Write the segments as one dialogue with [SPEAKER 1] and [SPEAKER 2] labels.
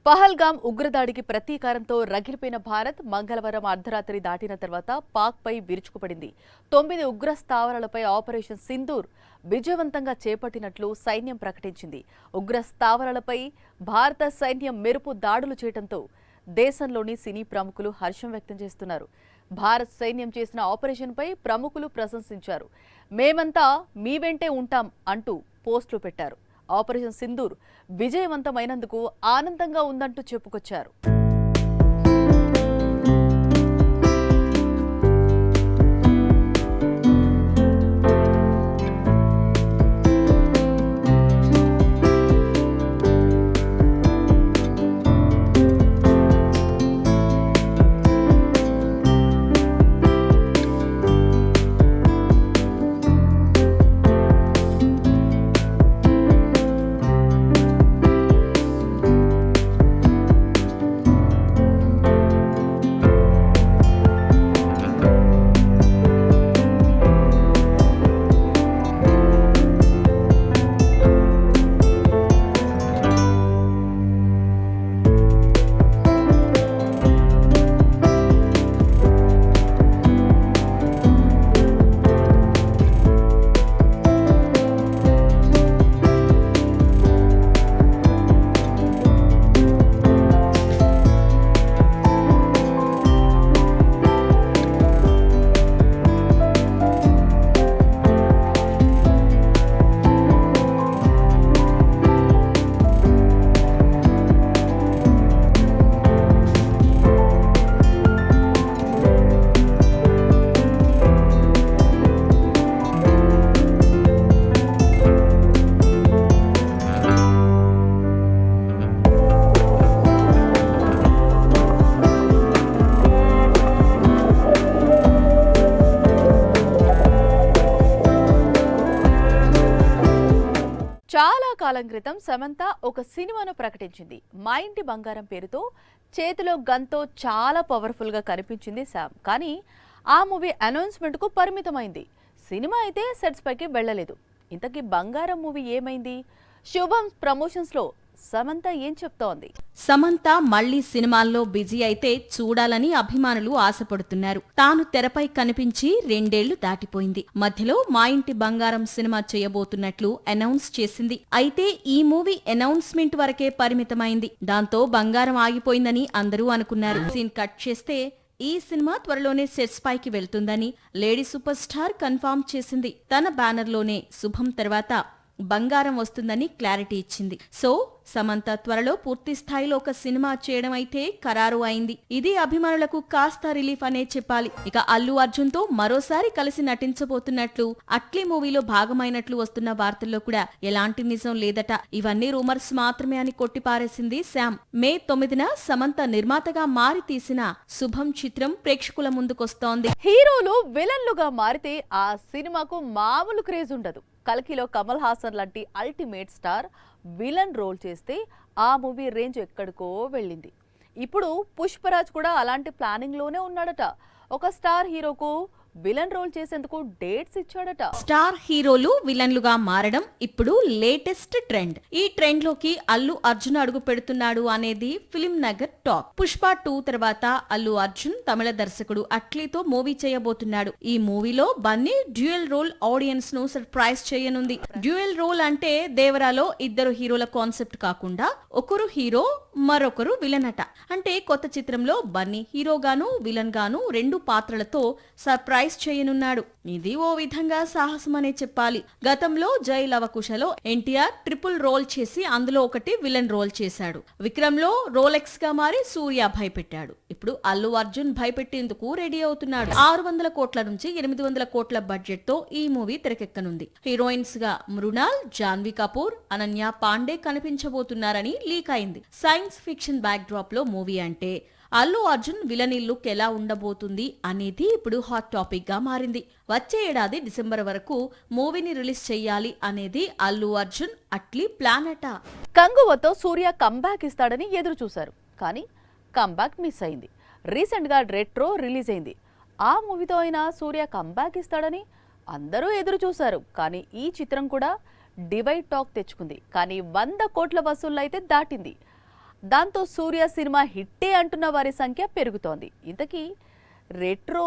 [SPEAKER 1] పహల్గామ్ ఉగ్రదాడికి ప్రతీకారంతో రగిలిపోయిన భారత్ మంగళవారం అర్ధరాత్రి దాటిన తర్వాత పాక్పై విరుచుకుపడింది. 9 ఉగ్ర స్థావరాలపై ఆపరేషన్ సింధూర్ విజయవంతంగా చేపట్టినట్లు సైన్యం ప్రకటించింది. ఉగ్ర స్థావరాలపై భారత సైన్యం మెరుపు దాడులు చేయడంతో దేశంలోని సినీ ప్రముఖులు హర్షం వ్యక్తం చేస్తున్నారు. భారత్ సైన్యం చేసిన ఆపరేషన్పై ప్రముఖులు ప్రశంసించారు. మేమంతా మీ వెంటే ఉంటాం అంటూ పోస్టులు పెట్టారు. ఆపరేషన్ సింధూర్ విజయవంతమైనందుకు ఆనందంగా ఉందంటూ చెప్పుకొచ్చారు. చాలా కాలం క్రితం సమంత ఒక సినిమాను ప్రకటించింది. మా ఇంటి బంగారం పేరుతో. చేతిలో గన్తో చాలా పవర్ఫుల్ గా కనిపించింది శామ్. కానీ ఆ మూవీ అనౌన్స్మెంట్ కు పరిమితమైంది. సినిమా అయితే సెట్స్ పైకి వెళ్లలేదు. ఇంతకీ బంగారం మూవీ ఏమైంది? శుభం ప్రమోషన్స్ లో సమంత ఏం చెప్తోంది?
[SPEAKER 2] సమంత మళ్లీ సినిమాల్లో బిజీ అయితే చూడాలని అభిమానులు ఆశపడుతున్నారు. తాను తెరపై కనిపించి 2 ఏళ్లు దాటిపోయింది. మధ్యలో మా ఇంటి బంగారం సినిమా చేయబోతున్నట్లు అనౌన్స్ చేసింది. అయితే ఈ మూవీ అనౌన్స్మెంట్ వరకే పరిమితమైంది. దాంతో బంగారం ఆగిపోయిందని అందరూ అనుకున్నారు. సీన్ కట్ చేస్తే ఈ సినిమా త్వరలోనే సెట్స్ పైకి వెళ్తుందని లేడీ సూపర్ స్టార్ కన్ఫర్మ్ చేసింది. తన బ్యానర్లోనే శుభం తర్వాత బంగారం వస్తుందని క్లారిటీ ఇచ్చింది. సో సమంత త్వరలో పూర్తి స్థాయిలో ఒక సినిమా చేయడం అయితే ఖరారు అయింది. ఇది అభిమానులకు కాస్త రిలీఫ్ అనే చెప్పాలి. ఇక అల్లు అర్జున్ తో మరోసారి కలిసి నటించబోతున్నట్లు, అట్లీ మూవీలో భాగమైనట్లు వస్తున్న వార్తల్లో కూడా ఎలాంటి నిజం లేదట. ఇవన్నీ రూమర్స్ మాత్రమే అని కొట్టిపారేసింది శామ్. మే 9న సమంత నిర్మాతగా మారి తీసిన శుభం చిత్రం ప్రేక్షకుల ముందుకొస్తోంది.
[SPEAKER 1] హీరోలు విలన్లుగా మారితే ఆ సినిమాకు మామూలు క్రేజ్ ఉండదు. కల్కిలో కమల్ హాసన్ లాంటి అల్టిమేట్ స్టార్ విలన్ రోల్ చేస్తే ఆ మూవీ రేంజ్ ఎక్కడికో వెళ్ళింది. ఇప్పుడు పుష్పరాజ్ కూడా అలాంటి ప్లానింగ్ లోనే ఉన్నాడట. ఒక స్టార్ హీరోకు విలన్ రోల్ చేసేందుకు డేట్స్ ఇచ్చాడట.
[SPEAKER 2] స్టార్ హీరోలు విలన్లుగా మారడం ఇప్పుడు లేటెస్ట్ ట్రెండ్. ఈ ట్రెండ్ లోకి అల్లు అర్జున్ అడుగు పెడుతున్నాడు అనేది ఫిలిం నగర్ టాక్. పుష్ప 2 తర్వాత అల్లు అర్జున్ తమిళ దర్శకుడు అట్లీతో మూవీ చేయబోతున్నాడు. ఈ మూవీలో బన్నీ డ్యూయల్ రోల్ ఆడియన్స్ ను సర్ప్రైజ్ చేయనుంది. డ్యూయల్ రోల్ అంటే దేవరాలో 2 హీరోల కాన్సెప్ట్ కాకుండా ఒకరు హీరో మరొకరు విలన్ అట. అంటే కొత్త చిత్రంలో బన్నీ హీరోగాను విలన్ గాను 2 పాత్రలతో సర్ప్రైజ్ చేయనున్నాడు. ఇది ఓ విధంగా సాహసమనే చెప్పాలి. గతంలో జై లవకుశలో ఎన్టీఆర్ ట్రిపుల్ రోల్ చేసి అందులో ఒకటి విలన్ రోల్ చేశాడు. విక్రమ్ లో రోలెక్స్ గా మారి సూర్య భయపెట్టాడు. ఇప్పుడు అల్లు అర్జున్ భయపెట్టేందుకు రెడీ అవుతున్నాడు. 600 కోట్ల నుంచి 800 కోట్ల బడ్జెట్ తో ఈ మూవీ తెరకెక్కనుంది. హీరోయిన్స్ గా మృణాల్, జాన్వీ కపూర్, అనన్య పాండే కనిపించబోతున్నారని లీక్ అయింది. సైన్స్ ఫిక్షన్ బ్యాక్ డ్రాప్ లో మూవీ అంటే అల్లు అర్జున్ విలన్ లుక్ ఎలా ఉండబోతుంది అనేది ఇప్పుడు హాట్ టాపిక్ గా మారింది. వచ్చే ఏడాది డిసెంబర్ వరకు మూవీని రిలీజ్ చెయ్యాలి అనేది అల్లు అర్జున్ అట్లీ ప్లాన్ అట.
[SPEAKER 1] కంగువతో సూర్య కంబ్యాక్ ఇస్తాడని ఎదురు చూశారు. కానీ కంబ్యాక్ మిస్ అయింది. రీసెంట్ గా రెట్రో రిలీజ్ అయింది. ఆ మూవీతో అయినా సూర్య కంబ్యాక్ ఇస్తాడని అందరూ ఎదురు చూశారు. కానీ ఈ చిత్రం కూడా డివైడ్ టాక్ తెచ్చుకుంది. కానీ 100 కోట్ల వసూళ్లు అయితే దాటింది. దాంతో సూర్య సినిమా హిట్టే అంటున్న వారి సంఖ్య పెరుగుతోంది. ఇంతకీ రెట్రో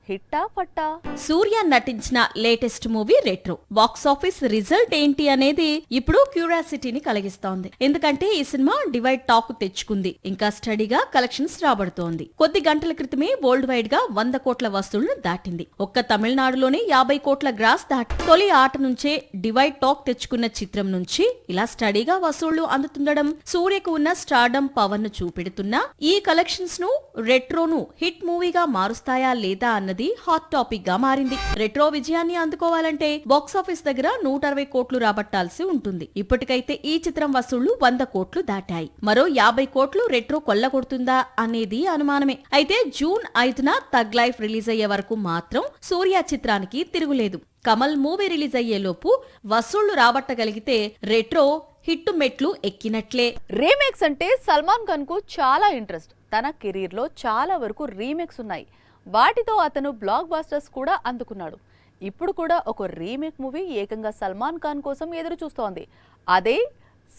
[SPEAKER 1] హిట్టా పట్టా?
[SPEAKER 2] సూర్య నటించిన latest movie retro box office result ఏంటి అనేది ఇప్పుడు క్యూరియాసిటీని కలిగిస్తోంది. ఎందుకంటే ఈ సినిమా డివైడ్ టాక్ తెచ్చుకుంది, ఇంకా స్టడీగా కలెక్షన్స్ రాబడుతోంది. కొద్ది గంటల క్రితమే వరల్డ్ వైడ్ గా 100 కోట్ల వసూళ్లు దాటింది. ఒక్క తమిళనాడులోనే 50 కోట్ల గ్రాస్ దాటి తొలి ఆట నుంచే డివైడ్ టాక్ తెచ్చుకున్న చిత్రం నుంచి ఇలా స్టడీగా వసూళ్లు అందుతుండడం సూర్యకు ఉన్న స్టార్డమ్ పవర్ ను చూపెడుతున్నా ఈ కలెక్షన్స్ ను రెట్రోను హిట్ మూవీగా మారుస్తాయా లేదా అన్నది హాట్ టాపిక్ గా మారింది. రెట్రో విజయాన్ని అందుకోవాలంటే బాక్సాఫీస్ దగ్గర 160 కోట్లు రాబట్టాల్సి ఉంటుంది. ఇప్పటికైతే ఈ చిత్రం వసూళ్లు 100 కోట్లు దాటాయి. మరో 50 కోట్లు రెట్రో కొల్లగొడుతుందా అనేది అనుమానమే. అయితే జూన్ 5న తగ్ లైఫ్ రిలీజ్ అయ్యే వరకు మాత్రం సూర్య చిత్రానికి తిరుగులేదు. కమల్ మూవీ రిలీజ్ అయ్యేలోపు వసూళ్లు రాబట్టగలిగితే రెట్రో హిట్టు మెట్లు ఎక్కినట్లే.
[SPEAKER 1] రీమేక్స్ అంటే సల్మాన్ ఖాన్ కు చాలా ఇంట్రెస్ట్. తన కెరీర్ లో చాలా వరకు రీమేక్స్ ఉన్నాయి. వాటితో అతను బ్లాక్ బాస్టర్స్ కూడా అందుకున్నాడు. ఇప్పుడు కూడా ఒక రీమేక్ మూవీ ఏకంగా సల్మాన్ ఖాన్ కోసం ఎదురు చూస్తోంది. అదే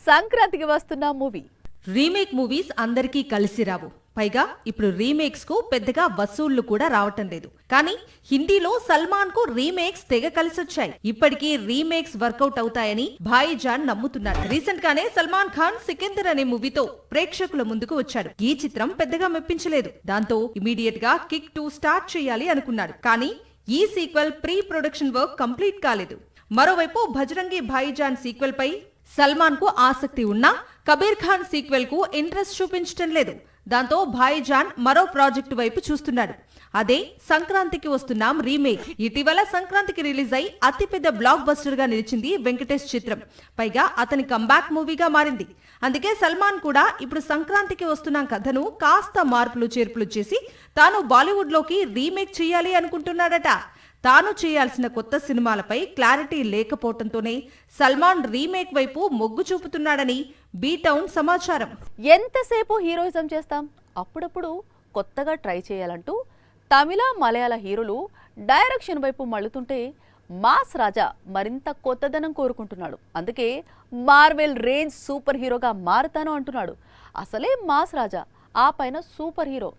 [SPEAKER 1] సంక్రాంతికి వస్తున్న మూవీ.
[SPEAKER 3] రీమేక్ మూవీస్ అందరికీ కలిసి రావు. పైగా ఇప్పుడు రీమేక్స్ కు పెద్దగా వసూళ్లు కూడా రావటం లేదు. కానీ హిందీలో సల్మాన్ కు రీమేక్స్ తెగ కలిసొచ్చాయి. ఇప్పటికీ రీమేక్స్ వర్కౌట్ అవుతాయని భాయిజాన్ నమ్ముతున్నారు. రీసెంట్ గానే సల్మాన్ ఖాన్ సికిందర్ అనే మూవీతో ప్రేక్షకుల ముందుకు వచ్చాడు. ఈ చిత్రం పెద్దగా మెప్పించలేదు. దాంతో ఇమీడియట్ గా కిక్ 2 స్టార్ట్ చేయాలి అనుకున్నాడు. కానీ ఈ sequel pre production work complete కాలేదు. మరోవైపు భజరంగి భాయిజాన్ సీక్వెల్ పై సల్మాన్ కు ఆసక్తి ఉన్నా కబీర్ ఖాన్ సీక్వెల్ కు ఇంట్రెస్ట్ చూపించటం లేదు. దాంతో భాయిజాన్ మరో ప్రాజెక్టు వైపు చూస్తున్నాడు. అదే సంక్రాంతికి వస్తున్నాం రీమేక్. ఇటీవల సంక్రాంతికి రిలీజ్ అయి అతిపెద్ద బ్లాక్ బస్టర్ గా నిలిచింది వెంకటేష్ చిత్రం. పైగా అతని కంబ్యాక్ మూవీగా మారింది. అందుకే సల్మాన్ కూడా ఇప్పుడు సంక్రాంతికి వస్తున్న కథను కాస్త మార్పులు చేర్పులు చేసి తాను బాలీవుడ్ లోకి రీమేక్ చేయాలి అనుకుంటున్నాడట. తాను చేయాల్సిన కొత్త సినిమాలపై క్లారిటీ లేకపోవడంతోనే సల్మాన్ రీమేక్ వైపు మొగ్గు చూపుతున్నాడని బీ-టౌన్ సమాచారం.
[SPEAKER 1] ఎంతసేపు హీరోయిజం చేస్తాం, అప్పుడప్పుడు కొత్తగా ట్రై చేయాలంటూ తమిళ మలయాళ హీరోలు డైరెక్షన్ వైపు మళ్ళుతుంటే మాస్ రాజా మరింత కొత్తదనం కోరుకుంటున్నాడు. అందుకే మార్వెల్ రేంజ్ సూపర్ హీరోగా మారుతాను అంటున్నాడు. అసలే మాస్ రాజా, ఆ పైన సూపర్ హీరో.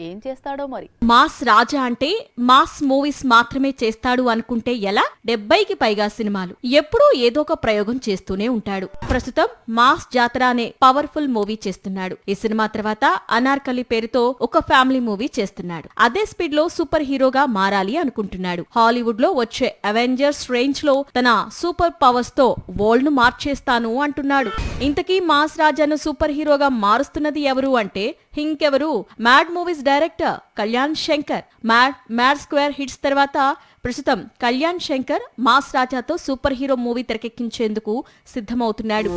[SPEAKER 1] ఏం చేస్తాడో మరి.
[SPEAKER 2] మాస్ రాజా అంటే మాస్ మూవీస్ మాత్రమే చేస్తాడు అనుకుంటే ఎలా? 70కి పైగా సినిమాలు, ఎప్పుడూ ఏదో ఒక ప్రయోగం చేస్తూనే ఉంటాడు. ప్రస్తుతం మాస్ జాతర అనే పవర్ఫుల్ మూవీ చేస్తున్నాడు. ఈ సినిమా తర్వాత అనార్కలి పేరుతో ఒక ఫ్యామిలీ మూవీ చేస్తున్నాడు. అదే స్పీడ్ లో సూపర్ హీరోగా మారాలి అనుకుంటున్నాడు. హాలీవుడ్ లో వచ్చే అవెంజర్స్ రేంజ్ లో తన సూపర్ పవర్స్ తో వరల్డ్ ను మార్చేస్తాను అంటున్నాడు. ఇంతకీ మాస్ రాజాను సూపర్ హీరోగా మారుస్తున్నది ఎవరు అంటే ఇంకెవరు, mad movies director Kalyan Shankar. Mad square hits తర్వాత ప్రస్తుతం కళ్యాణ్ శంకర్ మాస్ రాజాతో సూపర్ హీరో మూవీ తెరకెక్కించేందుకు సిద్ధమవుతున్నాడు.